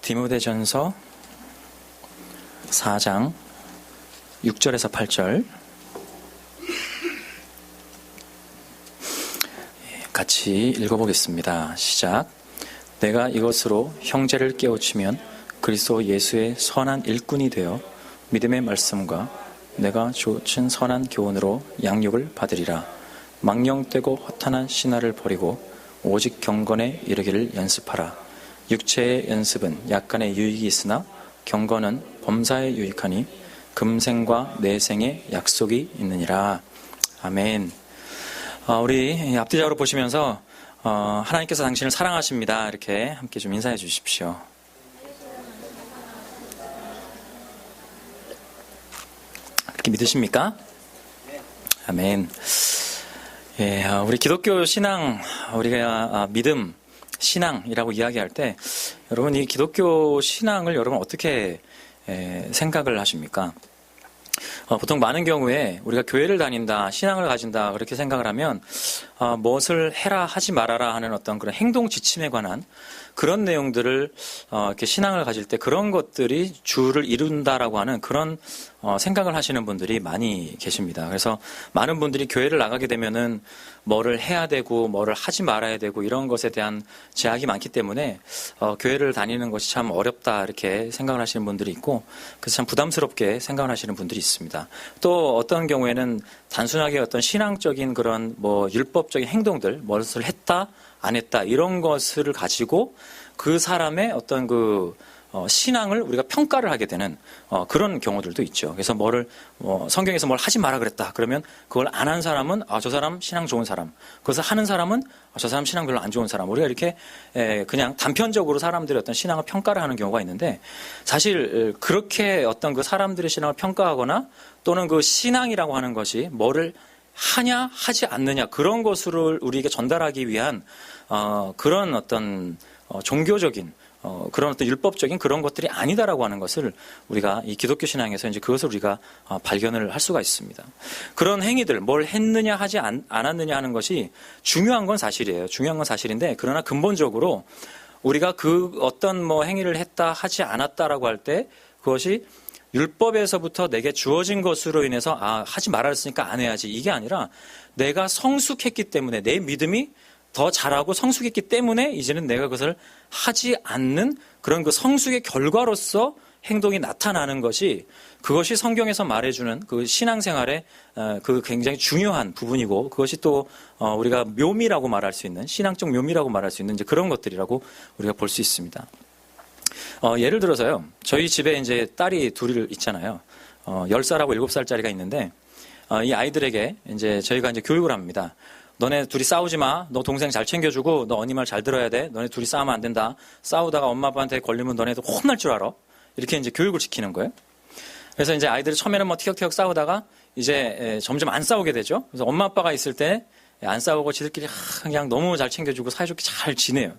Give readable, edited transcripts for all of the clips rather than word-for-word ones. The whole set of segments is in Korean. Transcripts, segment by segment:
디모데전서 4장 6절에서 8절 같이 읽어보겠습니다. 시작. 내가 이것으로 형제를 깨우치면 그리스도 예수의 선한 일꾼이 되어 믿음의 말씀과 내가 주어진 선한 교훈으로 양육을 받으리라. 망령되고 허탄한 신화를 버리고 오직 경건에 이르기를 연습하라. 육체의 연습은 약간의 유익이 있으나 경건은 범사에 유익하니 금생과 내생의 약속이 있느니라. 아멘. 우리 앞뒤적으로 보시면서 하나님께서 당신을 사랑하십니다. 이렇게 함께 좀 인사해 주십시오. 그렇게 믿으십니까? 아멘. 예, 우리 기독교 신앙, 우리가 믿음, 신앙이라고 이야기할 때 여러분 이 기독교 신앙을 여러분 어떻게 생각을 하십니까? 보통 많은 경우에 우리가 교회를 다닌다, 신앙을 가진다 그렇게 생각을 하면 무엇을 해라 하지 말아라 하는 어떤 그런 행동 지침에 관한 그런 내용들을 이렇게 신앙을 가질 때 그런 것들이 주를 이룬다라고 하는 그런 생각을 하시는 분들이 많이 계십니다. 그래서 많은 분들이 교회를 나가게 되면은 뭐를 해야 되고 뭐를 하지 말아야 되고 이런 것에 대한 제약이 많기 때문에 교회를 다니는 것이 참 어렵다 이렇게 생각을 하시는 분들이 있고 그래서 참 부담스럽게 생각을 하시는 분들이 있습니다. 또 어떤 경우에는 단순하게 어떤 신앙적인 그런 뭐 율법적인 행동들, 무엇을 했다 안 했다 이런 것을 가지고 그 사람의 어떤 그 신앙을 우리가 평가를 하게 되는 그런 경우들도 있죠. 그래서 뭐를 성경에서 뭘 하지 마라 그랬다. 그러면 그걸 안 한 사람은 저 사람 신앙 좋은 사람. 그것을 하는 사람은 저 사람 신앙 별로 안 좋은 사람. 우리가 이렇게 그냥 단편적으로 사람들의 어떤 신앙을 평가를 하는 경우가 있는데 사실 그렇게 어떤 그 사람들의 신앙을 평가하거나 또는 그 신앙이라고 하는 것이 뭐를 하냐 하지 않느냐 그런 것을 우리에게 전달하기 위한 그런 어떤 종교적인 그런 어떤 율법적인 그런 것들이 아니다라고 하는 것을 우리가 이 기독교 신앙에서 이제 그것을 우리가 발견을 할 수가 있습니다. 그런 행위들, 뭘 했느냐 하지 않았느냐 하는 것이 중요한 건 사실이에요. 중요한 건 사실인데 그러나 근본적으로 우리가 그 어떤 뭐 행위를 했다 하지 않았다라고 할 때 그것이 율법에서부터 내게 주어진 것으로 인해서 하지 말았으니까 안 해야지 이게 아니라 내가 성숙했기 때문에 내 믿음이 더 잘하고 성숙했기 때문에 이제는 내가 그것을 하지 않는 그런 그 성숙의 결과로서 행동이 나타나는 것이 그것이 성경에서 말해주는 그 신앙생활의 그 굉장히 중요한 부분이고 그것이 또 우리가 묘미라고 말할 수 있는 신앙적 묘미라고 말할 수 있는 이제 그런 것들이라고 우리가 볼 수 있습니다. 예를 들어서요, 저희 집에 이제 딸이 둘 있잖아요. 10살하고 7살짜리가 있는데, 이 아이들에게 이제 저희가 이제 교육을 합니다. 너네 둘이 싸우지 마. 너 동생 잘 챙겨주고, 너 언니 말 잘 들어야 돼. 너네 둘이 싸우면 안 된다. 싸우다가 엄마 아빠한테 걸리면 너네도 혼날 줄 알아. 이렇게 이제 교육을 시키는 거예요. 그래서 이제 아이들이 처음에는 뭐 티격태격 싸우다가 이제 점점 안 싸우게 되죠. 그래서 엄마 아빠가 있을 때 안 싸우고 지들끼리 그냥 너무 잘 챙겨주고 사이좋게 잘 지내요.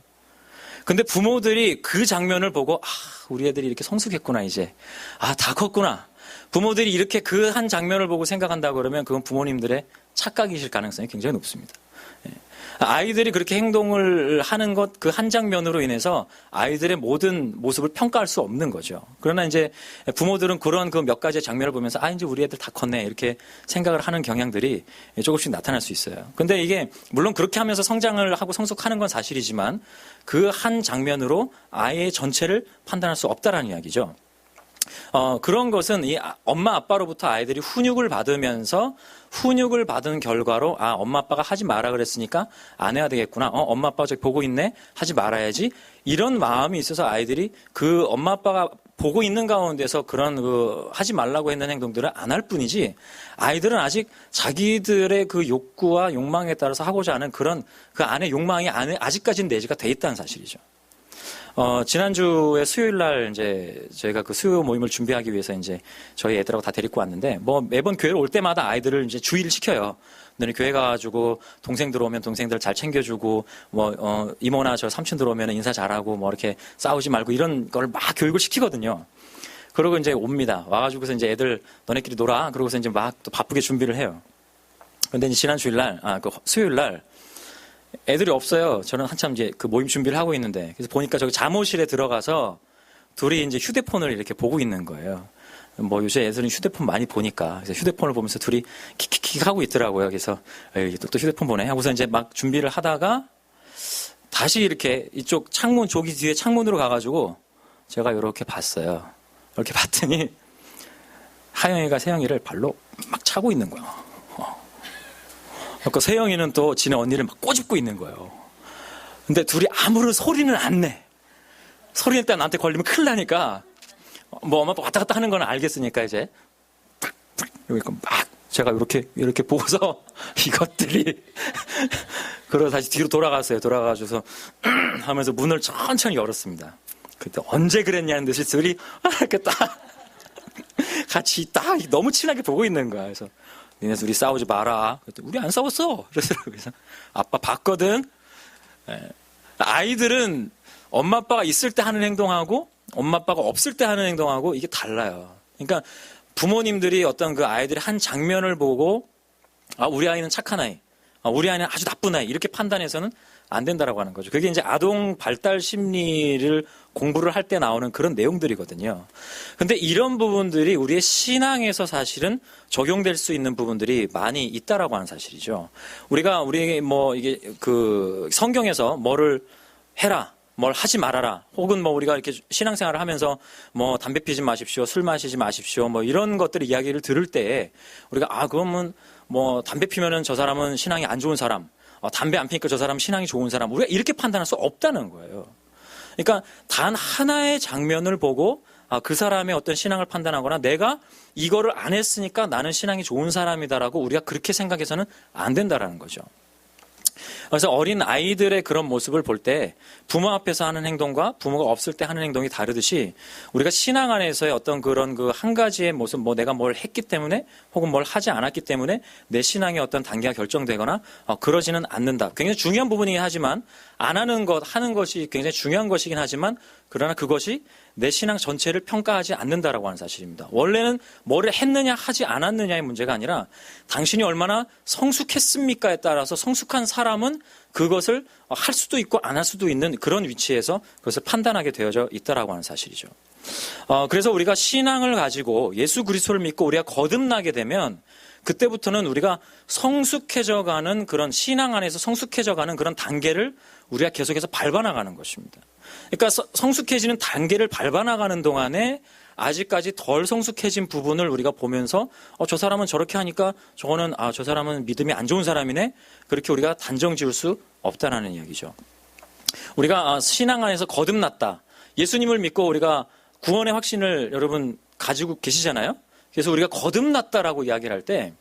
근데 부모들이 그 장면을 보고 우리 애들이 이렇게 성숙했구나 이제 다 컸구나. 부모들이 이렇게 그 한 장면을 보고 생각한다고 그러면 그건 부모님들의 착각이실 가능성이 굉장히 높습니다. 아이들이 그렇게 행동을 하는 것 그 한 장면으로 인해서 아이들의 모든 모습을 평가할 수 없는 거죠. 그러나 이제 부모들은 그런 그 몇 가지의 장면을 보면서 이제 우리 애들 다 컸네 이렇게 생각을 하는 경향들이 조금씩 나타날 수 있어요. 근데 이게 물론 그렇게 하면서 성장을 하고 성숙하는 건 사실이지만 그 한 장면으로 아이의 전체를 판단할 수 없다라는 이야기죠. 그런 것은 이 엄마 아빠로부터 아이들이 훈육을 받으면서 훈육을 받은 결과로 엄마 아빠가 하지 마라 그랬으니까 안 해야 되겠구나. 엄마 아빠가 저기 보고 있네. 하지 말아야지. 이런 마음이 있어서 아이들이 그 엄마 아빠가 보고 있는 가운데서 그런 하지 말라고 했는 행동들을 안 할 뿐이지 아이들은 아직 자기들의 그 욕구와 욕망에 따라서 하고자 하는 그런 그 안에 욕망이 아직까지는 내재가 돼 있다는 사실이죠. 지난주에 수요일 날 이제 저희가 그 수요 모임을 준비하기 위해서 이제 저희 애들하고 다 데리고 왔는데 뭐 매번 교회를 올 때마다 아이들을 이제 주의를 시켜요. 너네 교회 가가지고 동생 들어오면 동생들 잘 챙겨주고 뭐 이모나 저 삼촌 들어오면 인사 잘하고 뭐 이렇게 싸우지 말고 이런 걸 막 교육을 시키거든요. 그러고 이제 옵니다. 와가지고서 이제 애들 너네끼리 놀아. 그러고서 이제 막 또 바쁘게 준비를 해요. 근데 이제 지난 주일 날, 그 수요일 날 애들이 없어요. 저는 한참 이제 그 모임 준비를 하고 있는데 그래서 보니까 저기 잠옷실에 들어가서 둘이 이제 휴대폰을 이렇게 보고 있는 거예요. 뭐 요새 애들은 휴대폰 많이 보니까 그래서 휴대폰을 보면서 둘이 킥킥킥 하고 있더라고요. 그래서 또 휴대폰 보네 하고서 이제 막 준비를 하다가 다시 이렇게 이쪽 창문 조기 뒤에 창문으로 가가지고 제가 이렇게 봤어요. 이렇게 봤더니 하영이가 세영이를 발로 막 차고 있는 거예요. 그러니까 세영이는 또 지네 언니를 막 꼬집고 있는 거예요. 근데 둘이 아무런 소리는 안 내. 소리 일단 나한테 걸리면 큰일 나니까 뭐 엄마 아빠 왔다 갔다 하는 건 알겠으니까 이제 이렇게 막 제가 이렇게 보고서 이것들이 그러고 다시 뒤로 돌아갔어요. 돌아가셔서 하면서 문을 천천히 열었습니다. 그때 언제 그랬냐는 듯이 둘이 이렇게 딱 같이 딱 너무 친하게 보고 있는 거야. 그래서 니네 둘이 싸우지 마라. 그랬더니 우리 안 싸웠어. 그래서 아빠 봤거든. 아이들은 엄마 아빠가 있을 때 하는 행동하고 엄마 아빠가 없을 때 하는 행동하고 이게 달라요. 그러니까 부모님들이 어떤 그 아이들의 한 장면을 보고 우리 아이는 착한 아이, 우리 아이는 아주 나쁜 아이 이렇게 판단해서는 안 된다라고 하는 거죠. 그게 이제 아동 발달 심리를 공부를 할 때 나오는 그런 내용들이거든요. 근데 이런 부분들이 우리의 신앙에서 사실은 적용될 수 있는 부분들이 많이 있다라고 하는 사실이죠. 우리 뭐 이게 그 성경에서 뭐를 해라, 뭘 하지 말아라, 혹은 뭐 우리가 이렇게 신앙생활을 하면서 뭐 담배 피지 마십시오, 술 마시지 마십시오, 뭐 이런 것들의 이야기를 들을 때 우리가 그러면 뭐 담배 피면은 저 사람은 신앙이 안 좋은 사람, 담배 안 피니까 저 사람은 신앙이 좋은 사람, 우리가 이렇게 판단할 수 없다는 거예요. 그러니까 단 하나의 장면을 보고 그 사람의 어떤 신앙을 판단하거나 내가 이거를 안 했으니까 나는 신앙이 좋은 사람이다라고 우리가 그렇게 생각해서는 안 된다라는 거죠. 그래서 어린 아이들의 그런 모습을 볼 때 부모 앞에서 하는 행동과 부모가 없을 때 하는 행동이 다르듯이 우리가 신앙 안에서의 어떤 그런 그 한 가지의 모습, 뭐 내가 뭘 했기 때문에 혹은 뭘 하지 않았기 때문에 내 신앙의 어떤 단계가 결정되거나 그러지는 않는다. 굉장히 중요한 부분이긴 하지만 안 하는 것, 하는 것이 굉장히 중요한 것이긴 하지만 그러나 그것이 내 신앙 전체를 평가하지 않는다라고 하는 사실입니다. 원래는 뭐를 했느냐 하지 않았느냐의 문제가 아니라 당신이 얼마나 성숙했습니까에 따라서 성숙한 사람은 그것을 할 수도 있고 안 할 수도 있는 그런 위치에서 그것을 판단하게 되어져 있다라고 하는 사실이죠. 그래서 우리가 신앙을 가지고 예수 그리스도를 믿고 우리가 거듭나게 되면 그때부터는 우리가 성숙해져가는 그런 신앙 안에서 성숙해져가는 그런 단계를 우리가 계속해서 밟아나가는 것입니다. 그러니까 성숙해지는 단계를 밟아나가는 동안에 아직까지 덜 성숙해진 부분을 우리가 보면서 저 사람은 저렇게 하니까 저거는 저 사람은 믿음이 안 좋은 사람이네, 그렇게 우리가 단정 지을 수 없다라는 이야기죠. 우리가 신앙 안에서 거듭났다, 예수님을 믿고 우리가 구원의 확신을 여러분 가지고 계시잖아요. 그래서 우리가 거듭났다라고 이야기를 할 때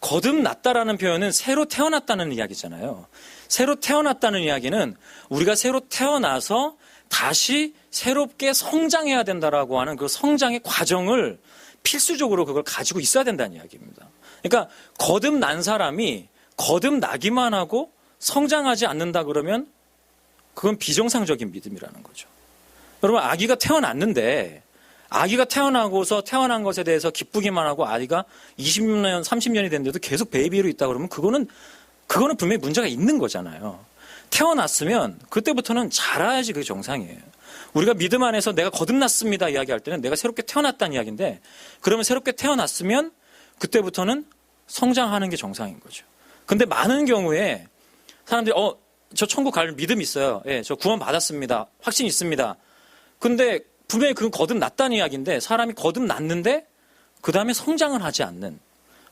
거듭났다라는 표현은 새로 태어났다는 이야기잖아요. 새로 태어났다는 이야기는 우리가 새로 태어나서 다시 새롭게 성장해야 된다라고 하는 그 성장의 과정을 필수적으로 그걸 가지고 있어야 된다는 이야기입니다. 그러니까 거듭난 사람이 거듭나기만 하고 성장하지 않는다 그러면 그건 비정상적인 믿음이라는 거죠. 여러분, 아기가 태어났는데 아기가 태어나고서 태어난 것에 대해서 기쁘기만 하고 아이가 20년, 30년이 됐는데도 계속 베이비로 있다 그러면 그거는 분명히 문제가 있는 거잖아요. 태어났으면 그때부터는 자라야지 그게 정상이에요. 우리가 믿음 안에서 내가 거듭났습니다 이야기할 때는 내가 새롭게 태어났다는 이야기인데, 그러면 새롭게 태어났으면 그때부터는 성장하는 게 정상인 거죠. 근데 많은 경우에 사람들이 저 천국 갈 믿음 있어요. 예, 저 구원 받았습니다. 확신 있습니다. 근데 분명히 그건 거듭났다는 이야기인데 사람이 거듭났는데 그 다음에 성장을 하지 않는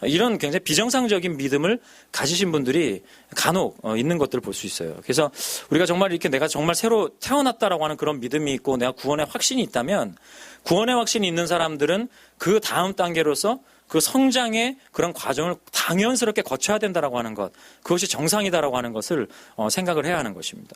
이런 굉장히 비정상적인 믿음을 가지신 분들이 간혹 있는 것들을 볼 수 있어요. 그래서 우리가 정말 이렇게 내가 정말 새로 태어났다라고 하는 그런 믿음이 있고 내가 구원의 확신이 있다면, 구원의 확신이 있는 사람들은 그 다음 단계로서 그 성장의 그런 과정을 당연스럽게 거쳐야 된다라고 하는 것, 그것이 정상이다라고 하는 것을 생각을 해야 하는 것입니다.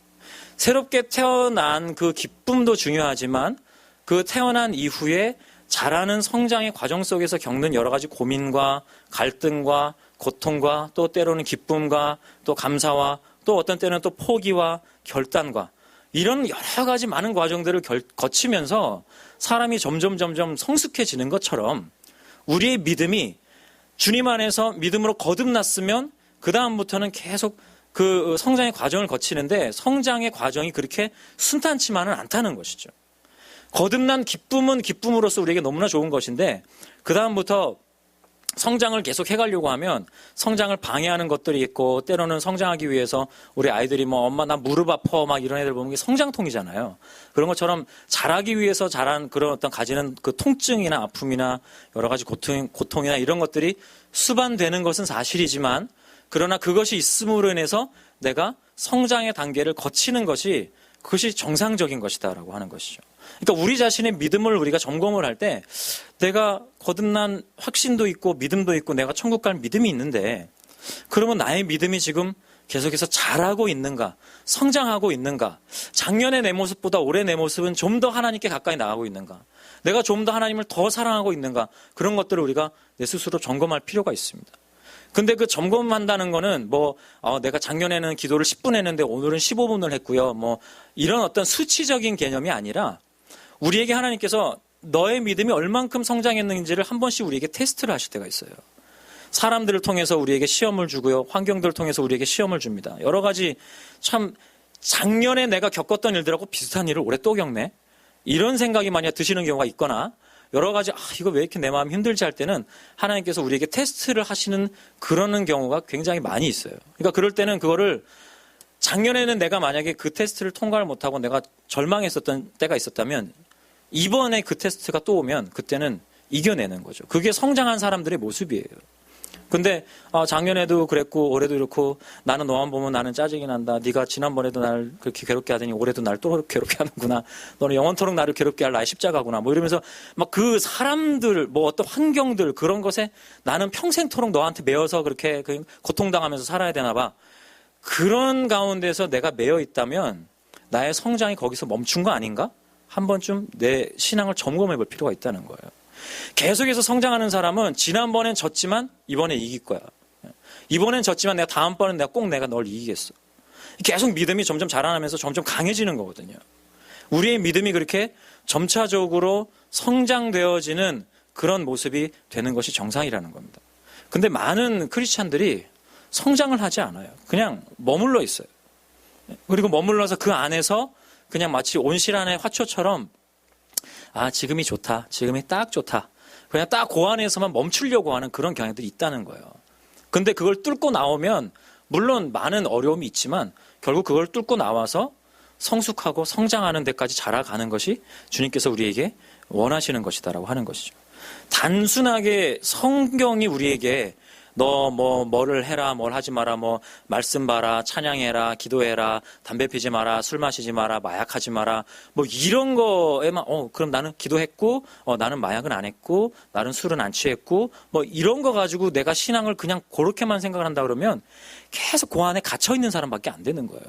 새롭게 태어난 그 기쁨도 중요하지만 그 태어난 이후에 자라는 성장의 과정 속에서 겪는 여러 가지 고민과 갈등과 고통과 또 때로는 기쁨과 또 감사와 또 어떤 때는 또 포기와 결단과 이런 여러 가지 많은 과정들을 거치면서 사람이 점점 성숙해지는 것처럼 우리의 믿음이 주님 안에서 믿음으로 거듭났으면 그 다음부터는 계속 그 성장의 과정을 거치는데 성장의 과정이 그렇게 순탄치만은 않다는 것이죠. 거듭난 기쁨은 기쁨으로서 우리에게 너무나 좋은 것인데 그 다음부터 성장을 계속 해가려고 하면 성장을 방해하는 것들이 있고 때로는 성장하기 위해서 우리 아이들이 뭐 엄마 나 무릎 아파 막 이런 애들 보면 게 성장통이잖아요. 그런 것처럼 자라기 위해서 자란 그런 어떤 가지는 그 통증이나 아픔이나 여러 가지 고통이나 이런 것들이 수반되는 것은 사실이지만 그러나 그것이 있음으로 인해서 내가 성장의 단계를 거치는 것이 그것이 정상적인 것이다라고 하는 것이죠. 그러니까 우리 자신의 믿음을 우리가 점검을 할 때 내가 거듭난 확신도 있고 믿음도 있고 내가 천국 갈 믿음이 있는데 그러면 나의 믿음이 지금 계속해서 자라고 있는가, 성장하고 있는가, 작년의 내 모습보다 올해 내 모습은 좀 더 하나님께 가까이 나가고 있는가, 내가 좀 더 하나님을 더 사랑하고 있는가, 그런 것들을 우리가 내 스스로 점검할 필요가 있습니다. 근데 그 점검한다는 거는 내가 작년에는 기도를 10분 했는데 오늘은 15분을 했고요. 이런 어떤 수치적인 개념이 아니라 우리에게 하나님께서 너의 믿음이 얼만큼 성장했는지를 한 번씩 우리에게 테스트를 하실 때가 있어요. 사람들을 통해서 우리에게 시험을 주고요. 환경들을 통해서 우리에게 시험을 줍니다. 여러 가지 참 작년에 내가 겪었던 일들하고 비슷한 일을 올해 또 겪네. 이런 생각이 만약 드시는 경우가 있거나 여러 가지 이거 왜 이렇게 내 마음이 힘들지 할 때는 하나님께서 우리에게 테스트를 하시는 그러는 경우가 굉장히 많이 있어요. 그러니까 그럴 때는 그거를 작년에는 내가 만약에 그 테스트를 통과를 못하고 내가 절망했었던 때가 있었다면 이번에 그 테스트가 또 오면 그때는 이겨내는 거죠. 그게 성장한 사람들의 모습이에요. 근데 작년에도 그랬고 올해도 이렇고 나는 너만 보면 나는 짜증이 난다. 네가 지난번에도 나를 그렇게 괴롭게 하더니 올해도 나를 또 괴롭게 하는구나. 너는 영원토록 나를 괴롭게 할 나의 십자가구나. 이러면서 막 그 사람들 어떤 환경들 그런 것에 나는 평생토록 너한테 매여서 그렇게 고통당하면서 살아야 되나 봐. 그런 가운데서 내가 매여 있다면 나의 성장이 거기서 멈춘 거 아닌가? 한 번쯤 내 신앙을 점검해 볼 필요가 있다는 거예요. 계속해서 성장하는 사람은 지난번엔 졌지만 이번에 이길 거야. 이번엔 졌지만 내가 다음번엔 내가 널 이기겠어. 계속 믿음이 점점 자라나면서 점점 강해지는 거거든요. 우리의 믿음이 그렇게 점차적으로 성장되어지는 그런 모습이 되는 것이 정상이라는 겁니다. 근데 많은 크리스찬들이 성장을 하지 않아요. 그냥 머물러 있어요. 그리고 머물러서 그 안에서 그냥 마치 온실안의 화초처럼 지금이 좋다. 지금이 딱 좋다. 그냥 딱 그 안에서만 멈추려고 하는 그런 경향들이 있다는 거예요. 근데 그걸 뚫고 나오면 물론 많은 어려움이 있지만 결국 그걸 뚫고 나와서 성숙하고 성장하는 데까지 자라가는 것이 주님께서 우리에게 원하시는 것이다라고 하는 것이죠. 단순하게 성경이 우리에게 너 뭐를 해라, 뭘 하지 마라, 말씀 봐라, 찬양해라, 기도해라, 담배 피지 마라, 술 마시지 마라, 마약하지 마라, 이런 거에만 그럼 나는 기도했고, 나는 마약은 안 했고, 나는 술은 안 취했고, 이런 거 가지고 내가 신앙을 그냥 그렇게만 생각을 한다 그러면 계속 그 안에 갇혀 있는 사람밖에 안 되는 거예요.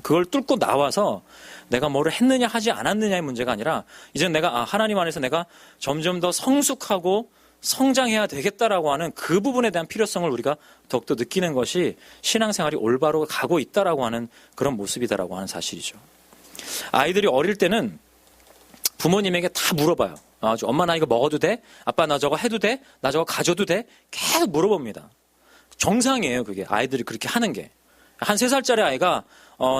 그걸 뚫고 나와서 내가 뭐를 했느냐 하지 않았느냐의 문제가 아니라 이제 내가 하나님 안에서 내가 점점 더 성숙하고 성장해야 되겠다라고 하는 그 부분에 대한 필요성을 우리가 더욱더 느끼는 것이 신앙생활이 올바로 가고 있다라고 하는 그런 모습이다라고 하는 사실이죠. 아이들이 어릴 때는 부모님에게 다 물어봐요. 엄마 나 이거 먹어도 돼? 아빠 나 저거 해도 돼? 나 저거 가져도 돼? 계속 물어봅니다. 정상이에요. 그게 아이들이 그렇게 하는 게. 한 3살짜리 아이가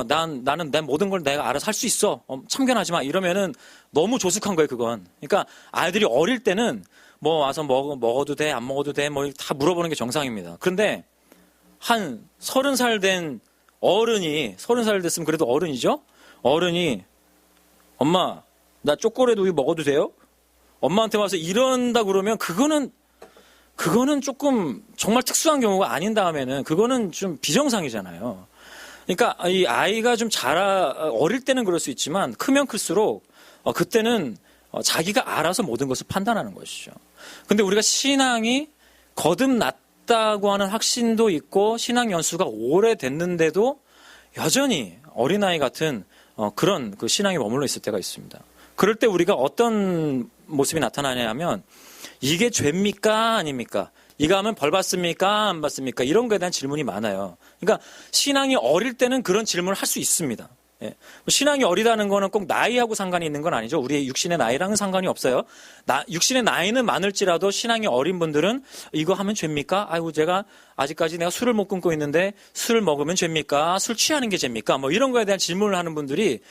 나는 내 모든 걸 내가 알아서 할 수 있어. 참견하지 마. 이러면은 너무 조숙한 거예요, 그건. 그러니까 아이들이 어릴 때는 와서 먹어도 돼, 안 먹어도 돼, 다 물어보는 게 정상입니다. 그런데 한 30살 된 어른이, 30살 됐으면 그래도 어른이죠? 어른이, 엄마, 나 초콜릿 우유 먹어도 돼요? 엄마한테 와서 이런다 그러면 그거는 조금 정말 특수한 경우가 아닌 다음에는 그거는 좀 비정상이잖아요. 그러니까 이 아이가 좀 어릴 때는 그럴 수 있지만 크면 클수록 그때는 자기가 알아서 모든 것을 판단하는 것이죠. 근데 우리가 신앙이 거듭났다고 하는 확신도 있고 신앙 연수가 오래됐는데도 여전히 어린아이 같은 그런 그 신앙에 머물러 있을 때가 있습니다. 그럴 때 우리가 어떤 모습이 나타나냐 하면 이게 죄입니까? 아닙니까? 이거 하면 벌 받습니까? 안 받습니까? 이런 거에 대한 질문이 많아요. 그러니까 신앙이 어릴 때는 그런 질문을 할 수 있습니다. 신앙이 어리다는 거는 꼭 나이하고 상관이 있는 건 아니죠. 우리의 육신의 나이랑은 상관이 없어요. 육신의 나이는 많을지라도 신앙이 어린 분들은 이거 하면 죄입니까? 제가 아직까지 내가 술을 못 끊고 있는데 술 먹으면 죄입니까? 술 취하는 게 죄입니까? 이런 거에 대한 질문을 하는 분들이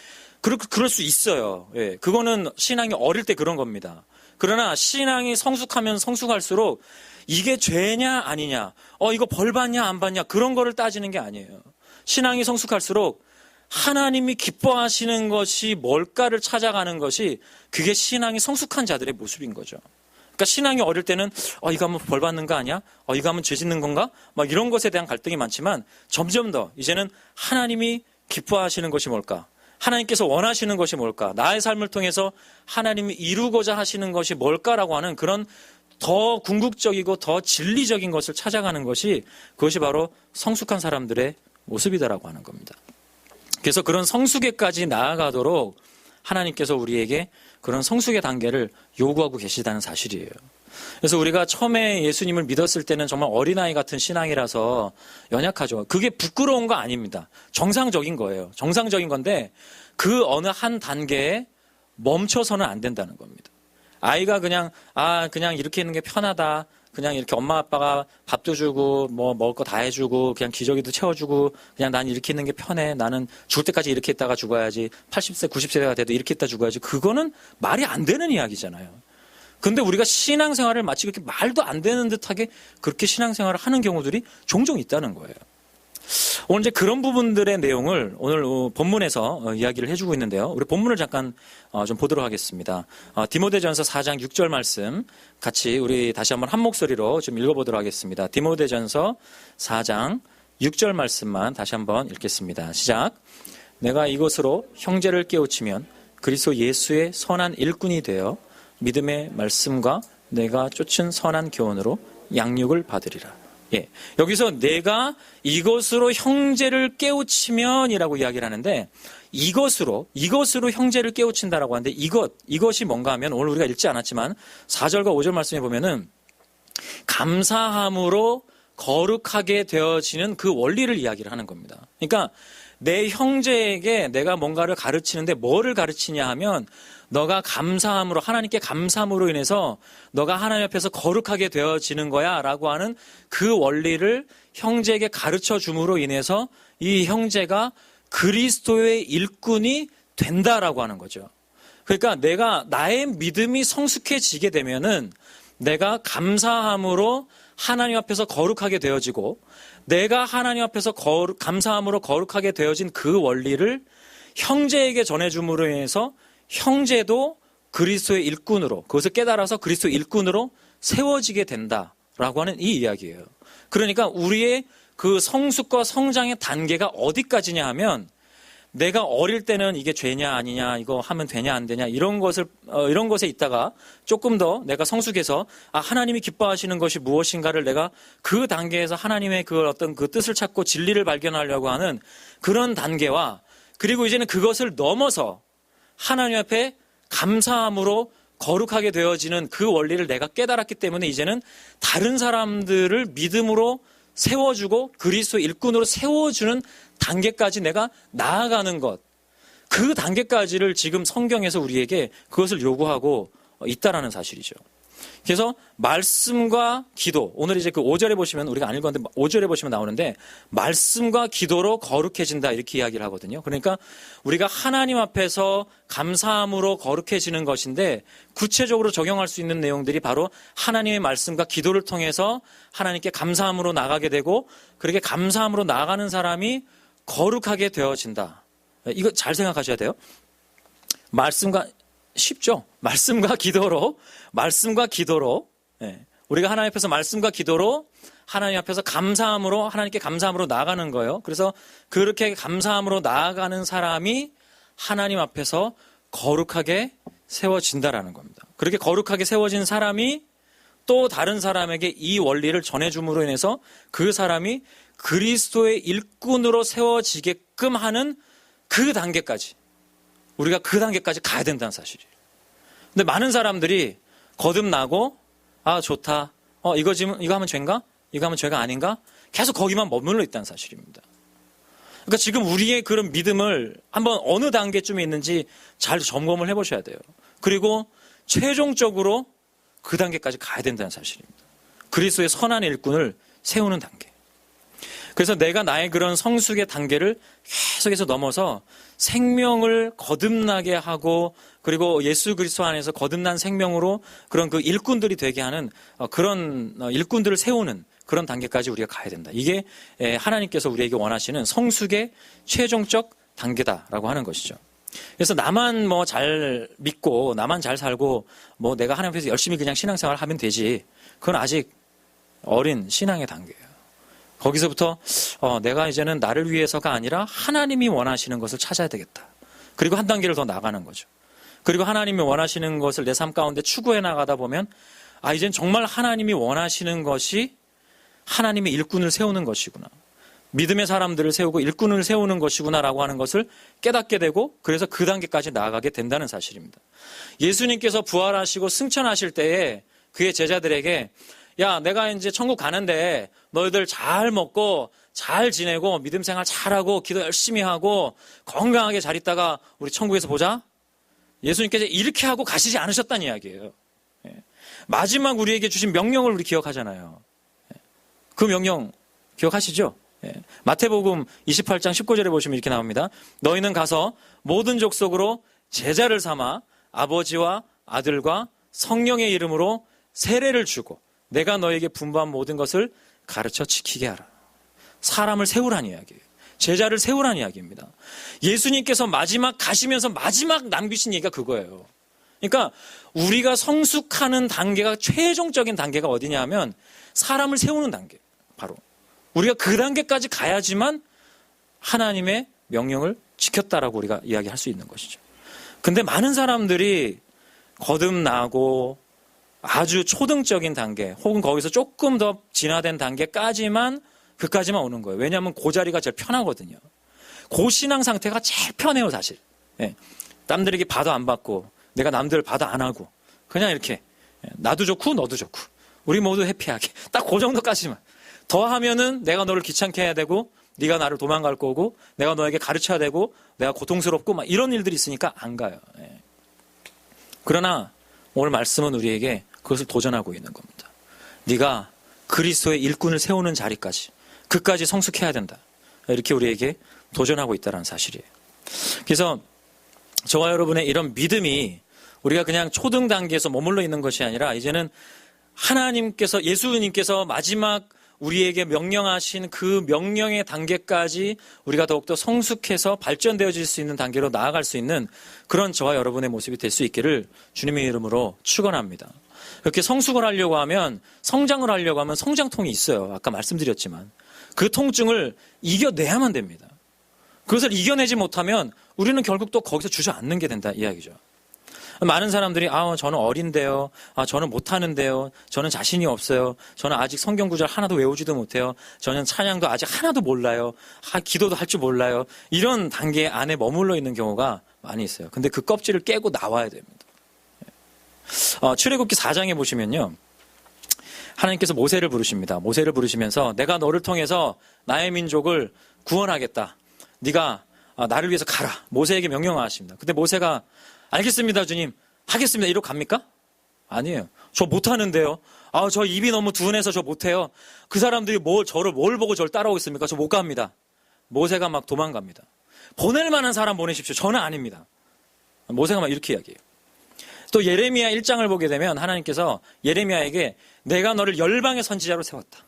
그럴 수 있어요. 예, 그거는 신앙이 어릴 때 그런 겁니다. 그러나 신앙이 성숙하면 성숙할수록 이게 죄냐 아니냐, 이거 벌 받냐 안 받냐 그런 거를 따지는 게 아니에요. 신앙이 성숙할수록 하나님이 기뻐하시는 것이 뭘까를 찾아가는 것이 그게 신앙이 성숙한 자들의 모습인 거죠. 그러니까 신앙이 어릴 때는 이거 하면 벌 받는 거 아니야? 이거 하면 죄 짓는 건가? 막 이런 것에 대한 갈등이 많지만 점점 더 이제는 하나님이 기뻐하시는 것이 뭘까? 하나님께서 원하시는 것이 뭘까? 나의 삶을 통해서 하나님이 이루고자 하시는 것이 뭘까라고 하는 그런 더 궁극적이고 더 진리적인 것을 찾아가는 것이 그것이 바로 성숙한 사람들의 모습이다라고 하는 겁니다. 그래서 그런 성숙에까지 나아가도록 하나님께서 우리에게 그런 성숙의 단계를 요구하고 계시다는 사실이에요. 그래서 우리가 처음에 예수님을 믿었을 때는 정말 어린아이 같은 신앙이라서 연약하죠. 그게 부끄러운 거 아닙니다. 정상적인 거예요. 정상적인 건데 그 어느 한 단계에 멈춰서는 안 된다는 겁니다. 아이가 그냥 이렇게 있는 게 편하다. 그냥 이렇게 엄마 아빠가 밥도 주고 뭐 먹을 거 다 해주고 그냥 기저귀도 채워주고 그냥 난 이렇게 있는 게 편해. 나는 죽을 때까지 이렇게 있다가 죽어야지. 80세 90세가 돼도 이렇게 있다 죽어야지. 그거는 말이 안 되는 이야기잖아요. 근데 우리가 신앙생활을 마치 그렇게 말도 안 되는 듯하게 그렇게 신앙생활을 하는 경우들이 종종 있다는 거예요. 오늘 이제 그런 부분들의 내용을 오늘 본문에서 이야기를 해주고 있는데요. 우리 본문을 잠깐 좀 보도록 하겠습니다. 디모데전서 4장 6절 말씀 같이 우리 다시 한번 한 목소리로 좀 읽어보도록 하겠습니다. 디모데전서 4장 6절 말씀만 다시 한번 읽겠습니다. 시작. 내가 이것으로 형제를 깨우치면 그리스도 예수의 선한 일꾼이 되어 믿음의 말씀과 내가 쫓은 선한 교훈으로 양육을 받으리라. 예, 여기서 내가 이것으로 형제를 깨우치면이라고 이야기를 하는데 이것으로 형제를 깨우친다라고 하는데 이것이 뭔가 하면 오늘 우리가 읽지 않았지만 4절과 5절 말씀에 보면은 감사함으로 거룩하게 되어지는 그 원리를 이야기를 하는 겁니다. 그러니까 내 형제에게 내가 뭔가를 가르치는데 뭐를 가르치냐 하면 너가 감사함으로 하나님께 감사함으로 인해서 너가 하나님 앞에서 거룩하게 되어지는 거야 라고 하는 그 원리를 형제에게 가르쳐 줌으로 인해서 이 형제가 그리스도의 일꾼이 된다라고 하는 거죠. 그러니까 내가 나의 믿음이 성숙해지게 되면은 내가 감사함으로 하나님 앞에서 거룩하게 되어지고 내가 하나님 앞에서 감사함으로 거룩하게 되어진 그 원리를 형제에게 전해줌으로 인해서 형제도 그리스도의 일꾼으로 그것을 깨달아서 그리스도의 일꾼으로 세워지게 된다라고 하는 이 이야기예요. 그러니까 우리의 그 성숙과 성장의 단계가 어디까지냐 하면 내가 어릴 때는 이게 죄냐 아니냐 이거 하면 되냐 안 되냐 이런 것에 있다가 조금 더 내가 성숙해서 하나님이 기뻐하시는 것이 무엇인가를 내가 그 단계에서 하나님의 그 어떤 그 뜻을 찾고 진리를 발견하려고 하는 그런 단계와 그리고 이제는 그것을 넘어서 하나님 앞에 감사함으로 거룩하게 되어지는 그 원리를 내가 깨달았기 때문에 이제는 다른 사람들을 믿음으로 세워주고 그리스도 일꾼으로 세워주는 단계까지 내가 나아가는 것, 그 단계까지를 지금 성경에서 우리에게 그것을 요구하고 있다라는 사실이죠. 그래서 말씀과 기도, 오늘 이제 그 5절에 보시면 우리가 안 읽었는데 5절에 보시면 나오는데 말씀과 기도로 거룩해진다 이렇게 이야기를 하거든요. 그러니까 우리가 하나님 앞에서 감사함으로 거룩해지는 것인데 구체적으로 적용할 수 있는 내용들이 바로 하나님의 말씀과 기도를 통해서 하나님께 감사함으로 나가게 되고 그렇게 감사함으로 나가는 사람이 거룩하게 되어진다. 이거 잘 생각하셔야 돼요. 말씀과 쉽죠? 말씀과 기도로 우리가 하나님 앞에서 말씀과 기도로 하나님 앞에서 감사함으로 하나님께 감사함으로 나아가는 거예요. 그래서 그렇게 감사함으로 나아가는 사람이 하나님 앞에서 거룩하게 세워진다라는 겁니다. 그렇게 거룩하게 세워진 사람이 또 다른 사람에게 이 원리를 전해줌으로 인해서 그 사람이 그리스도의 일꾼으로 세워지게끔 하는 그 단계까지 우리가 그 단계까지 가야 된다는 사실이에요. 근데 많은 사람들이 거듭나고 좋다. 이거 하면 죄인가? 이거 하면 죄가 아닌가? 계속 거기만 머물러 있다는 사실입니다. 그러니까 지금 우리의 그런 믿음을 한번 어느 단계쯤에 있는지 잘 점검을 해보셔야 돼요. 그리고 최종적으로 그 단계까지 가야 된다는 사실입니다. 그리스도의 선한 일꾼을 세우는 단계. 그래서 내가 나의 그런 성숙의 단계를 계속해서 넘어서 생명을 거듭나게 하고 그리고 예수 그리스도 안에서 거듭난 생명으로 그런 그 일꾼들이 되게 하는 그런 일꾼들을 세우는 그런 단계까지 우리가 가야 된다. 이게 하나님께서 우리에게 원하시는 성숙의 최종적 단계다라고 하는 것이죠. 그래서 나만 뭐 잘 믿고 나만 잘 살고 뭐 내가 하나님 앞에서 열심히 그냥 신앙생활 하면 되지. 그건 아직 어린 신앙의 단계예요. 거기서부터 내가 이제는 나를 위해서가 아니라 하나님이 원하시는 것을 찾아야 되겠다. 그리고 한 단계를 더 나가는 거죠. 그리고 하나님이 원하시는 것을 내 삶 가운데 추구해 나가다 보면 이젠 정말 하나님이 원하시는 것이 하나님의 일꾼을 세우는 것이구나. 믿음의 사람들을 세우고 일꾼을 세우는 것이구나라고 하는 것을 깨닫게 되고 그래서 그 단계까지 나아가게 된다는 사실입니다. 예수님께서 부활하시고 승천하실 때에 그의 제자들에게 야, 내가 이제 천국 가는데 너희들 잘 먹고 잘 지내고 믿음 생활 잘하고 기도 열심히 하고 건강하게 잘 있다가 우리 천국에서 보자. 예수님께서 이렇게 하고 가시지 않으셨다는 이야기예요. 마지막 우리에게 주신 명령을 우리 기억하잖아요. 그 명령 기억하시죠? 마태복음 28장 19절에 보시면 이렇게 나옵니다. 너희는 가서 모든 족속으로 제자를 삼아 아버지와 아들과 성령의 이름으로 세례를 주고 내가 너에게 분부한 모든 것을 가르쳐 지키게 하라. 사람을 세우라는 이야기예요. 제자를 세우라는 이야기입니다. 예수님께서 마지막 가시면서 마지막 남기신 얘기가 그거예요. 그러니까 우리가 성숙하는 단계가 최종적인 단계가 어디냐 하면 사람을 세우는 단계. 바로 우리가 그 단계까지 가야지만 하나님의 명령을 지켰다라고 우리가 이야기할 수 있는 것이죠. 근데 많은 사람들이 거듭나고 아주 초등적인 단계 혹은 거기서 조금 더 진화된 단계까지만 그까지만 오는 거예요. 왜냐하면 그 자리가 제일 편하거든요. 그 신앙 상태가 제일 편해요, 사실. 남들에게 봐도 안 받고 내가 남들 봐도 안 하고 그냥 이렇게 나도 좋고 너도 좋고 우리 모두 해피하게 딱 그 정도까지만. 더 하면은 내가 너를 귀찮게 해야 되고 네가 나를 도망갈 거고 내가 너에게 가르쳐야 되고 내가 고통스럽고 막 이런 일들이 있으니까 안 가요. 그러나 오늘 말씀은 우리에게 그것을 도전하고 있는 겁니다. 네가 그리스도의 일꾼을 세우는 자리까지 그까지 성숙해야 된다. 이렇게 우리에게 도전하고 있다는 사실이에요. 그래서 저와 여러분의 이런 믿음이 우리가 그냥 초등 단계에서 머물러 있는 것이 아니라 이제는 하나님께서 예수님께서 마지막 우리에게 명령하신 그 명령의 단계까지 우리가 더욱더 성숙해서 발전되어질 수 있는 단계로 나아갈 수 있는 그런 저와 여러분의 모습이 될 수 있기를 주님의 이름으로 축원합니다. 이렇게 성숙을 하려고 하면 성장을 하려고 하면 성장통이 있어요. 아까 말씀드렸지만 그 통증을 이겨내야만 됩니다. 그것을 이겨내지 못하면 우리는 결국 또 거기서 주저앉는 게 된다 이야기죠. 많은 사람들이 저는 어린데요. 저는 못하는데요. 저는 자신이 없어요. 저는 아직 성경 구절 하나도 외우지도 못해요. 저는 찬양도 아직 하나도 몰라요. 기도도 할 줄 몰라요. 이런 단계 안에 머물러 있는 경우가 많이 있어요. 근데 그 껍질을 깨고 나와야 됩니다. 출애굽기 4장에 보시면요. 하나님께서 모세를 부르십니다. 모세를 부르시면서 내가 너를 통해서 나의 민족을 구원하겠다. 네가 나를 위해서 가라. 모세에게 명령하십니다. 근데 모세가 알겠습니다, 주님. 하겠습니다. 이러고 갑니까? 아니에요. 저 못하는데요. 저 입이 너무 둔해서 저 못해요. 그 사람들이 저를 뭘 보고 저를 따라오겠습니까? 저 못 갑니다. 모세가 막 도망갑니다. 보낼 만한 사람 보내십시오. 저는 아닙니다. 모세가 막 이렇게 이야기해요. 또 예레미야 1장을 보게 되면 하나님께서 예레미야에게 내가 너를 열방의 선지자로 세웠다.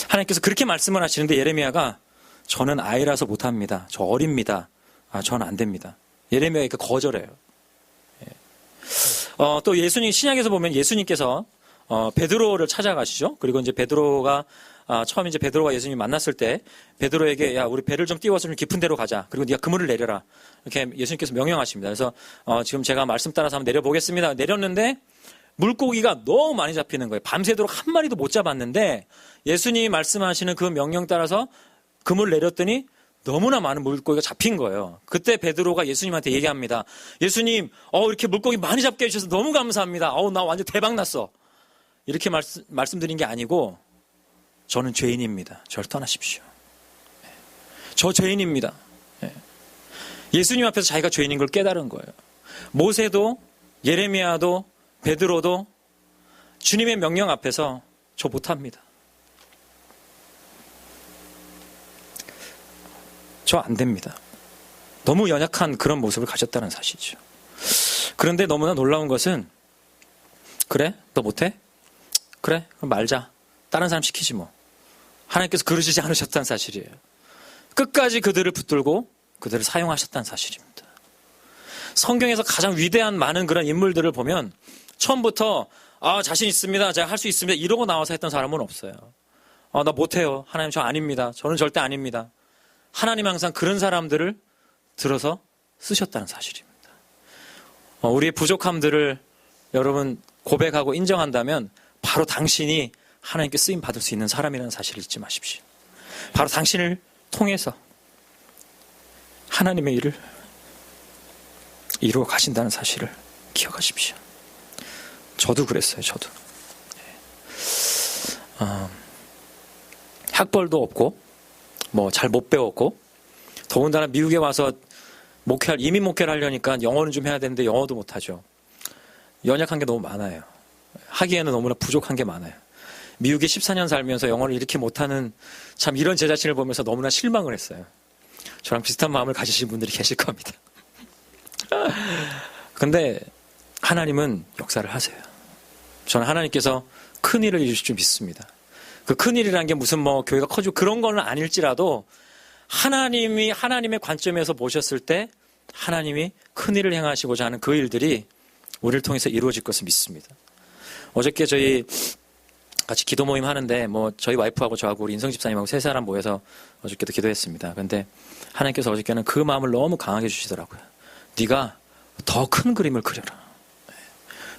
하나님께서 그렇게 말씀을 하시는데 예레미야가 저는 아이라서 못합니다. 저 어립니다. 저는 안 됩니다. 예레미야가 거절해요. 또 예수님 신약에서 보면 예수님께서 베드로를 찾아가시죠. 그리고 이제 베드로가 처음 이제 베드로가 예수님 만났을 때 베드로에게 야 우리 배를 좀 띄워서 좀 깊은 데로 가자. 그리고 네가 그물을 내려라. 이렇게 예수님께서 명령하십니다. 그래서 지금 제가 말씀 따라서 한번 내려보겠습니다. 내렸는데 물고기가 너무 많이 잡히는 거예요. 밤새도록 한 마리도 못 잡았는데 예수님이 말씀하시는 그 명령 따라서 그물 내렸더니 너무나 많은 물고기가 잡힌 거예요. 그때 베드로가 예수님한테 얘기합니다. 예수님, 이렇게 물고기 많이 잡게 해주셔서 너무 감사합니다. 나 완전 대박 났어. 이렇게 말씀드린 게 아니고 저는 죄인입니다. 저를 떠나십시오. 저 죄인입니다. 예수님 앞에서 자기가 죄인인 걸 깨달은 거예요. 모세도 예레미야도 베드로도 주님의 명령 앞에서 저 못합니다. 저 안 됩니다. 너무 연약한 그런 모습을 가졌다는 사실이죠. 그런데 너무나 놀라운 것은 그래? 너 못해? 그래? 그럼 말자. 다른 사람 시키지 뭐. 하나님께서 그러시지 않으셨다는 사실이에요. 끝까지 그들을 붙들고 그들을 사용하셨다는 사실입니다. 성경에서 가장 위대한 많은 그런 인물들을 보면 처음부터 자신 있습니다. 제가 할 수 있습니다. 이러고 나와서 했던 사람은 없어요. 나 못해요. 하나님 저 아닙니다. 저는 절대 아닙니다. 하나님 항상 그런 사람들을 들어서 쓰셨다는 사실입니다. 우리의 부족함들을 여러분 고백하고 인정한다면 바로 당신이 하나님께 쓰임 받을 수 있는 사람이라는 사실을 잊지 마십시오. 바로 당신을 통해서 하나님의 일을 이루어 가신다는 사실을 기억하십시오. 저도 그랬어요. 저도. 학벌도 없고 뭐 잘 못 배웠고 더군다나 미국에 와서 이민 목회를 하려니까 영어는 좀 해야 되는데 영어도 못하죠. 연약한 게 너무 많아요. 하기에는 너무나 부족한 게 많아요. 미국에 14년 살면서 영어를 이렇게 못하는 참 이런 제 자신을 보면서 너무나 실망을 했어요. 저랑 비슷한 마음을 가지신 분들이 계실 겁니다. 근데 하나님은 역사를 하세요. 저는 하나님께서 큰 일을 이루실 줄 믿습니다. 그 큰 일이라는 게 무슨 뭐 교회가 커지고 그런 건 아닐지라도 하나님이 하나님의 관점에서 보셨을 때 하나님이 큰 일을 행하시고자 하는 그 일들이 우리를 통해서 이루어질 것을 믿습니다. 어저께 저희 같이 기도 모임 하는데 뭐 저희 와이프하고 저하고 우리 인성 집사님하고 세 사람 모여서 어저께도 기도했습니다. 그런데 하나님께서 어저께는 그 마음을 너무 강하게 주시더라고요. 네가 더 큰 그림을 그려라.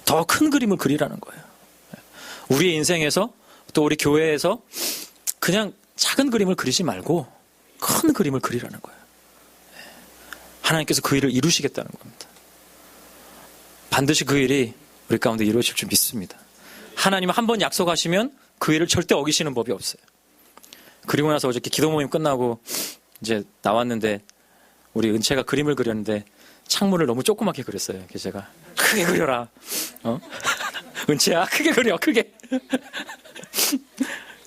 더 큰 그림을 그리라는 거예요. 우리의 인생에서 또 우리 교회에서 그냥 작은 그림을 그리지 말고 큰 그림을 그리라는 거예요. 하나님께서 그 일을 이루시겠다는 겁니다. 반드시 그 일이 우리 가운데 이루어질 줄 믿습니다. 하나님은 한번 약속하시면 그 일을 절대 어기시는 법이 없어요. 그리고 나서 어저께 기도 모임 끝나고 이제 나왔는데 우리 은채가 그림을 그렸는데 창문을 너무 조그맣게 그렸어요. 그래서 제가 크게 그려라. 은채야 크게 그려 크게.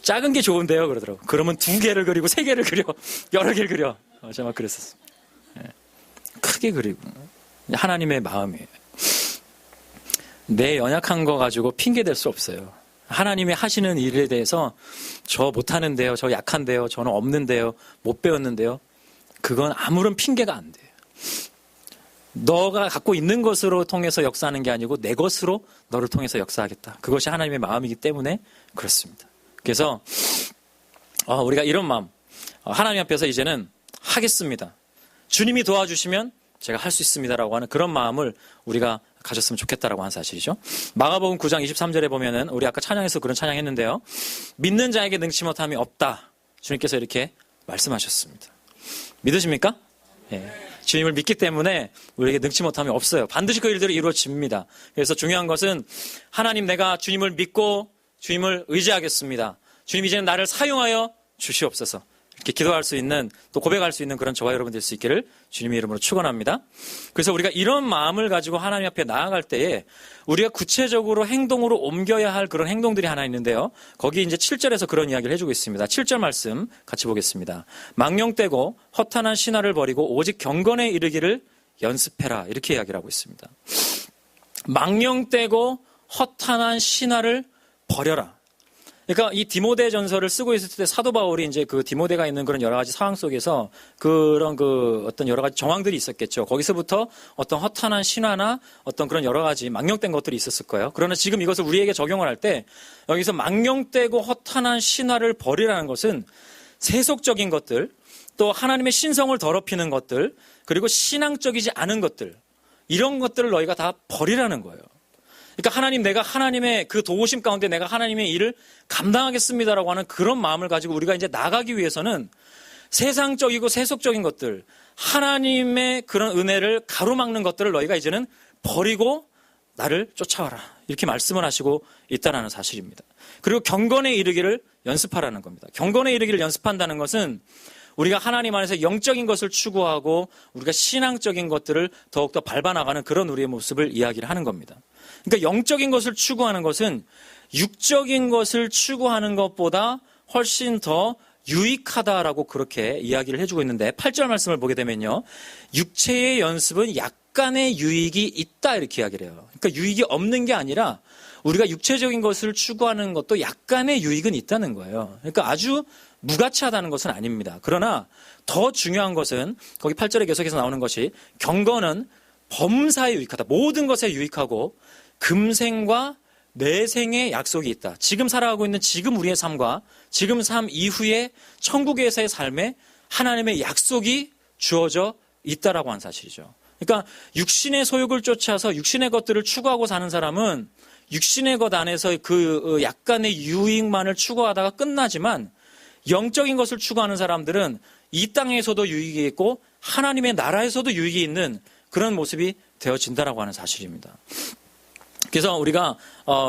작은 게 좋은데요 그러더라고. 그러면 2개를 그리고 3개를 그려 여러 개를 그려. 제가 막 그랬었어요. 크게 그리고 하나님의 마음이에요. 내 연약한 거 가지고 핑계 댈 수 없어요. 하나님이 하시는 일에 대해서 저 못하는데요, 저 약한데요, 저는 없는데요, 못 배웠는데요. 그건 아무런 핑계가 안 돼요. 너가 갖고 있는 것으로 통해서 역사하는 게 아니고 내 것으로 너를 통해서 역사하겠다. 그것이 하나님의 마음이기 때문에 그렇습니다. 그래서 우리가 이런 마음, 하나님 앞에서 이제는 하겠습니다. 주님이 도와주시면 제가 할 수 있습니다라고 하는 그런 마음을 우리가 가졌으면 좋겠다라고 하는 사실이죠. 마가복음 9장 23절에 보면은 우리 아까 찬양에서 그런 찬양했는데요. 믿는 자에게 능치 못함이 없다. 주님께서 이렇게 말씀하셨습니다. 믿으십니까? 네. 주님을 믿기 때문에 우리에게 능치 못함이 없어요. 반드시 그 일들이 이루어집니다. 그래서 중요한 것은 하나님 내가 주님을 믿고 주님을 의지하겠습니다. 주님 이제는 나를 사용하여 주시옵소서. 이렇게 기도할 수 있는 또 고백할 수 있는 그런 저와 여러분 될 수 있기를 주님의 이름으로 축원합니다. 그래서 우리가 이런 마음을 가지고 하나님 앞에 나아갈 때에 우리가 구체적으로 행동으로 옮겨야 할 그런 행동들이 하나 있는데요. 거기 이제 7절에서 그런 이야기를 해주고 있습니다. 7절 말씀 같이 보겠습니다. 망령되고 허탄한 신화를 버리고 오직 경건에 이르기를 연습해라. 이렇게 이야기를 하고 있습니다. 망령되고 허탄한 신화를 버려라. 그러니까 이 디모데 전서를 쓰고 있을 때 사도 바울이 이제 그 디모데가 있는 그런 여러 가지 상황 속에서 그런 어떤 여러 가지 정황들이 있었겠죠. 거기서부터 어떤 허탄한 신화나 어떤 그런 여러 가지 망령된 것들이 있었을 거예요. 그러나 지금 이것을 우리에게 적용을 할 때 여기서 망령되고 허탄한 신화를 버리라는 것은 세속적인 것들, 또 하나님의 신성을 더럽히는 것들, 그리고 신앙적이지 않은 것들, 이런 것들을 너희가 다 버리라는 거예요. 그러니까 하나님, 내가 하나님의 그 도우심 가운데 내가 하나님의 일을 감당하겠습니다라고 하는 그런 마음을 가지고 우리가 이제 나가기 위해서는 세상적이고 세속적인 것들, 하나님의 그런 은혜를 가로막는 것들을 너희가 이제는 버리고 나를 쫓아와라. 이렇게 말씀을 하시고 있다는 사실입니다. 그리고 경건에 이르기를 연습하라는 겁니다. 경건에 이르기를 연습한다는 것은 우리가 하나님 안에서 영적인 것을 추구하고 우리가 신앙적인 것들을 더욱더 밟아나가는 그런 우리의 모습을 이야기를 하는 겁니다. 그러니까 영적인 것을 추구하는 것은 육적인 것을 추구하는 것보다 훨씬 더 유익하다라고 그렇게 이야기를 해주고 있는데 8절 말씀을 보게 되면요. 육체의 연습은 약간의 유익이 있다 이렇게 이야기를 해요. 그러니까 유익이 없는 게 아니라 우리가 육체적인 것을 추구하는 것도 약간의 유익은 있다는 거예요. 그러니까 아주 무가치하다는 것은 아닙니다. 그러나 더 중요한 것은 거기 8절에 계속해서 나오는 것이 경건은 범사에 유익하다. 모든 것에 유익하고 금생과 내생의 약속이 있다. 지금 살아가고 있는 지금 우리의 삶과 지금 삶 이후에 천국에서의 삶에 하나님의 약속이 주어져 있다라고 하는 사실이죠. 그러니까 육신의 소욕을 쫓아서 육신의 것들을 추구하고 사는 사람은 육신의 것 안에서 그 약간의 유익만을 추구하다가 끝나지만 영적인 것을 추구하는 사람들은 이 땅에서도 유익이 있고 하나님의 나라에서도 유익이 있는 그런 모습이 되어진다라고 하는 사실입니다. 그래서 우리가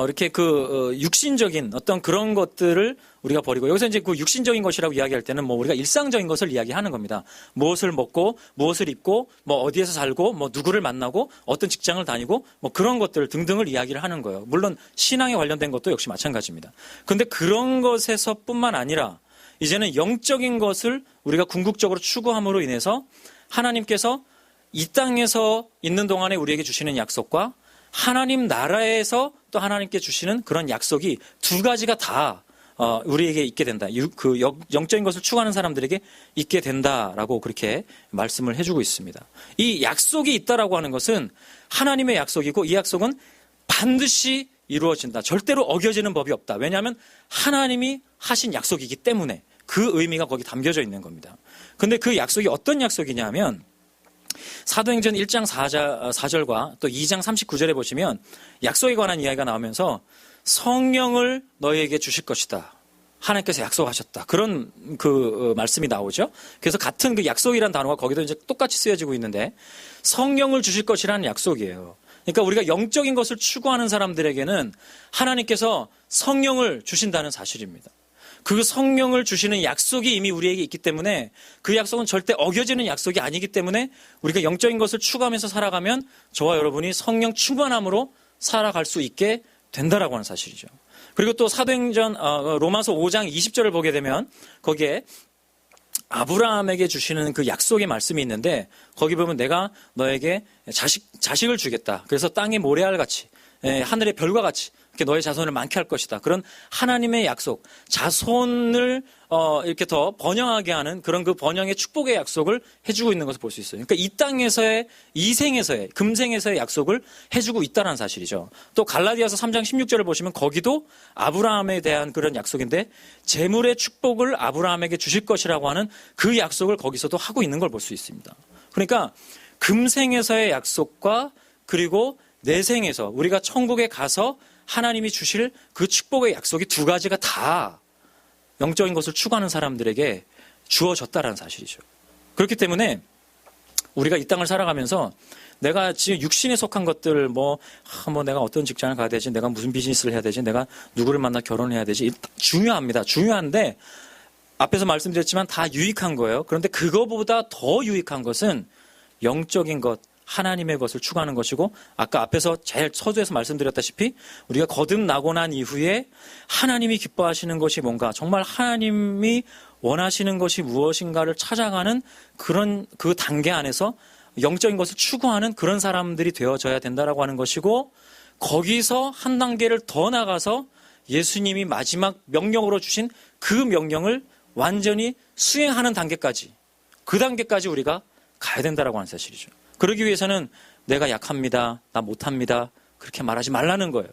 이렇게 그 육신적인 어떤 그런 것들을 우리가 버리고 여기서 이제 그 육신적인 것이라고 이야기할 때는 뭐 우리가 일상적인 것을 이야기하는 겁니다. 무엇을 먹고 무엇을 입고 뭐 어디에서 살고 뭐 누구를 만나고 어떤 직장을 다니고 뭐 그런 것들 등등을 이야기를 하는 거예요. 물론 신앙에 관련된 것도 역시 마찬가지입니다. 그런데 그런 것에서뿐만 아니라 이제는 영적인 것을 우리가 궁극적으로 추구함으로 인해서 하나님께서 이 땅에서 있는 동안에 우리에게 주시는 약속과 하나님 나라에서 또 하나님께 주시는 그런 약속이 두 가지가 다 우리에게 있게 된다. 그 영적인 것을 추구하는 사람들에게 있게 된다라고 그렇게 말씀을 해주고 있습니다. 이 약속이 있다라고 하는 것은 하나님의 약속이고 이 약속은 반드시 이루어진다. 절대로 어겨지는 법이 없다. 왜냐하면 하나님이 하신 약속이기 때문에 그 의미가 거기 담겨져 있는 겁니다. 그런데 그 약속이 어떤 약속이냐 하면 사도행전 1장 4절과 또 2장 39절에 보시면 약속에 관한 이야기가 나오면서 성령을 너희에게 주실 것이다. 하나님께서 약속하셨다. 그런 그 말씀이 나오죠. 그래서 같은 그 약속이라는 단어가 거기도 이제 똑같이 쓰여지고 있는데 성령을 주실 것이라는 약속이에요. 그러니까 우리가 영적인 것을 추구하는 사람들에게는 하나님께서 성령을 주신다는 사실입니다. 그 성령을 주시는 약속이 이미 우리에게 있기 때문에 그 약속은 절대 어겨지는 약속이 아니기 때문에 우리가 영적인 것을 추구하면서 살아가면 저와 여러분이 성령 충만함으로 살아갈 수 있게 된다라고 하는 사실이죠. 그리고 또 사도행전 로마서 5장 20절을 보게 되면 거기에 아브라함에게 주시는 그 약속의 말씀이 있는데 거기 보면 내가 너에게 자식을 주겠다. 그래서 땅의 모래알 같이 하늘의 별과 같이 이렇게 너의 자손을 많게 할 것이다. 그런 하나님의 약속, 자손을 이렇게 더 번영하게 하는 그런 그 번영의 축복의 약속을 해주고 있는 것을 볼 수 있어요. 그러니까 이 땅에서의 이생에서의 금생에서의 약속을 해주고 있다는 사실이죠. 또 갈라디아서 3장 16절을 보시면 거기도 아브라함에 대한 그런 약속인데 재물의 축복을 아브라함에게 주실 것이라고 하는 그 약속을 거기서도 하고 있는 걸 볼 수 있습니다. 그러니까 금생에서의 약속과 그리고 내생에서 우리가 천국에 가서 하나님이 주실 그 축복의 약속이 두 가지가 다 영적인 것을 추구하는 사람들에게 주어졌다라는 사실이죠. 그렇기 때문에 우리가 이 땅을 살아가면서 내가 지금 육신에 속한 것들 뭐 내가 어떤 직장을 가야 되지, 내가 무슨 비즈니스를 해야 되지, 내가 누구를 만나 결혼해야 되지, 중요합니다. 중요한데 앞에서 말씀드렸지만 다 유익한 거예요. 그런데 그거보다 더 유익한 것은 영적인 것, 하나님의 것을 추구하는 것이고 아까 앞에서 제일 서두에서 말씀드렸다시피 우리가 거듭나고 난 이후에 하나님이 기뻐하시는 것이 뭔가 정말 하나님이 원하시는 것이 무엇인가를 찾아가는 그런 그 단계 안에서 영적인 것을 추구하는 그런 사람들이 되어져야 된다라고 하는 것이고 거기서 한 단계를 더 나가서 예수님이 마지막 명령으로 주신 그 명령을 완전히 수행하는 단계까지 그 단계까지 우리가 가야 된다라고 하는 사실이죠. 그러기 위해서는 내가 약합니다. 나 못합니다. 그렇게 말하지 말라는 거예요.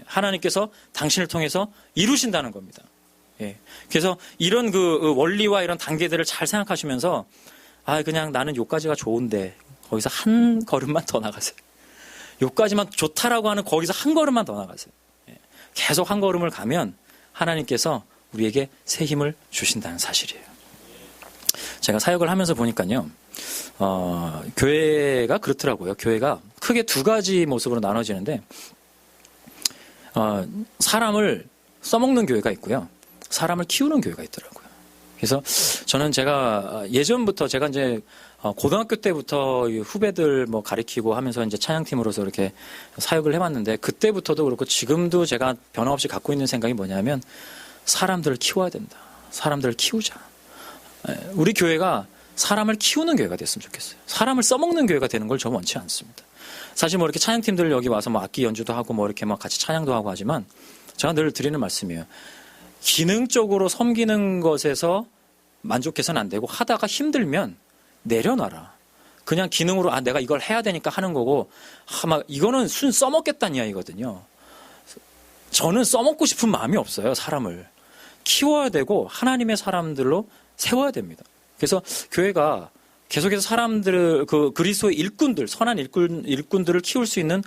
하나님께서 당신을 통해서 이루신다는 겁니다. 그래서 이런 그 원리와 이런 단계들을 잘 생각하시면서 그냥 나는 요까지가 좋은데 거기서 한 걸음만 더 나가세요. 요까지만 좋다라고 하는 거기서 한 걸음만 더 나가세요. 계속 한 걸음을 가면 하나님께서 우리에게 새 힘을 주신다는 사실이에요. 제가 사역을 하면서 보니까요. 교회가 그렇더라고요. 교회가 크게 두 가지 모습으로 나눠지는데 사람을 써먹는 교회가 있고요. 사람을 키우는 교회가 있더라고요. 그래서 저는 제가 예전부터 제가 이제 고등학교 때부터 후배들 뭐 가리키고 하면서 이제 찬양팀으로서 이렇게 사역을 해왔는데 그때부터도 그렇고 지금도 제가 변함없이 갖고 있는 생각이 뭐냐면 사람들을 키워야 된다. 사람들을 키우자. 우리 교회가 사람을 키우는 교회가 됐으면 좋겠어요. 사람을 써먹는 교회가 되는 걸 저는 원치 않습니다. 사실 뭐 이렇게 찬양팀들 여기 와서 뭐 악기 연주도 하고 뭐 이렇게 막 같이 찬양도 하고 하지만 제가 늘 드리는 말씀이에요. 기능적으로 섬기는 것에서 만족해서는 안 되고 하다가 힘들면 내려놔라. 그냥 기능으로 내가 이걸 해야 되니까 하는 거고 막 이거는 순 써먹겠다는 이야기거든요. 저는 써먹고 싶은 마음이 없어요. 사람을 키워야 되고 하나님의 사람들로 세워야 됩니다. 그래서 교회가 계속해서 사람들을 그리스도의 일꾼들, 선한 일꾼들을 키울 수 있는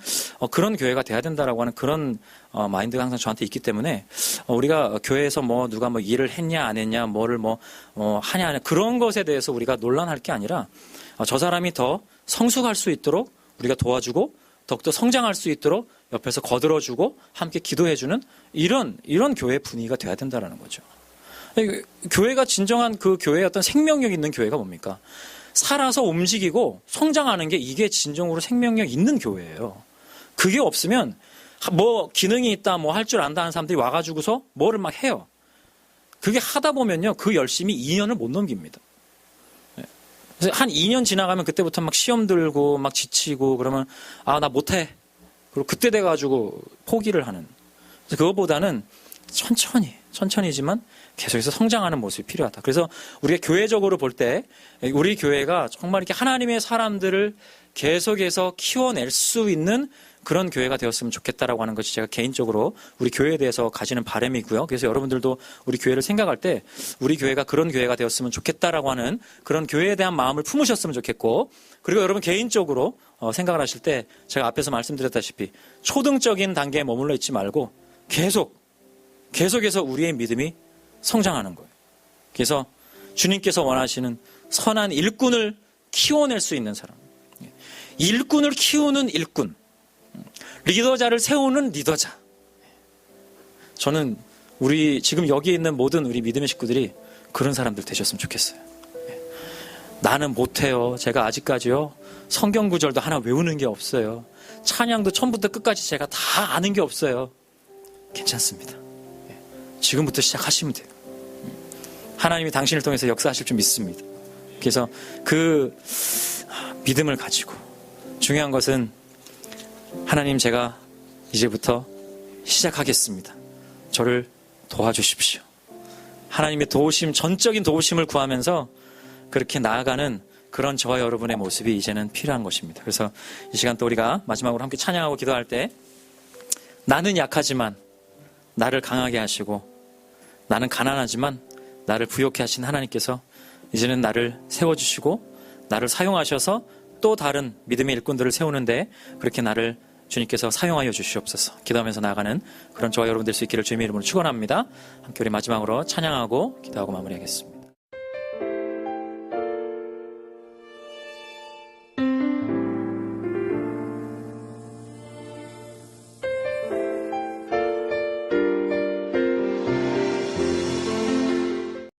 그런 교회가 돼야 된다라고 하는 그런 마인드가 항상 저한테 있기 때문에 우리가 교회에서 뭐 누가 뭐 일을 했냐 안 했냐 뭐를 하냐 안 하냐 그런 것에 대해서 우리가 논란할 게 아니라 저 사람이 더 성숙할 수 있도록 우리가 도와주고 더욱더 성장할 수 있도록 옆에서 거들어주고 함께 기도해주는 이런 교회 분위기가 돼야 된다라는 거죠. 교회가 진정한 그 교회의 어떤 생명력 있는 교회가 뭡니까? 살아서 움직이고 성장하는 게 이게 진정으로 생명력 있는 교회예요. 그게 없으면 뭐 기능이 있다 뭐 할 줄 안다 하는 사람들이 와가지고서 뭐를 막 해요. 그게 하다 보면요 그 열심히 2년을 못 넘깁니다. 그래서 한 2년 지나가면 그때부터 막 시험 들고 막 지치고 그러면 나 못해. 그리고 그때 돼가지고 포기를 하는. 그래서 그것보다는 천천히지만 계속해서 성장하는 모습이 필요하다. 그래서 우리가 교회적으로 볼 때 우리 교회가 정말 이렇게 하나님의 사람들을 계속해서 키워낼 수 있는 그런 교회가 되었으면 좋겠다라고 하는 것이 제가 개인적으로 우리 교회에 대해서 가지는 바람이고요. 그래서 여러분들도 우리 교회를 생각할 때 우리 교회가 그런 교회가 되었으면 좋겠다라고 하는 그런 교회에 대한 마음을 품으셨으면 좋겠고 그리고 여러분 개인적으로 생각을 하실 때 제가 앞에서 말씀드렸다시피 초등적인 단계에 머물러 있지 말고 계속해서 우리의 믿음이 성장하는 거예요. 그래서 주님께서 원하시는 선한 일꾼을 키워낼 수 있는 사람. 일꾼을 키우는 일꾼. 리더자를 세우는 리더자. 저는 우리 지금 여기 있는 모든 우리 믿음의 식구들이 그런 사람들 되셨으면 좋겠어요. 나는 못해요. 제가 아직까지요. 성경 구절도 하나 외우는 게 없어요. 찬양도 처음부터 끝까지 제가 다 아는 게 없어요. 괜찮습니다. 지금부터 시작하시면 돼요. 하나님이 당신을 통해서 역사하실 줄 믿습니다. 그래서 그 믿음을 가지고 중요한 것은 하나님 제가 이제부터 시작하겠습니다. 저를 도와주십시오. 하나님의 도우심, 전적인 도우심을 구하면서 그렇게 나아가는 그런 저와 여러분의 모습이 이제는 필요한 것입니다. 그래서 이 시간 또 우리가 마지막으로 함께 찬양하고 기도할 때 나는 약하지만 나를 강하게 하시고 나는 가난하지만 나를 부욕해 하신 하나님께서 이제는 나를 세워주시고 나를 사용하셔서 또 다른 믿음의 일꾼들을 세우는데 그렇게 나를 주님께서 사용하여 주시옵소서. 기도하면서 나아가는 그런 저와 여러분 될 수 있기를 주님의 이름으로 축원합니다. 함께 우리 마지막으로 찬양하고 기도하고 마무리하겠습니다.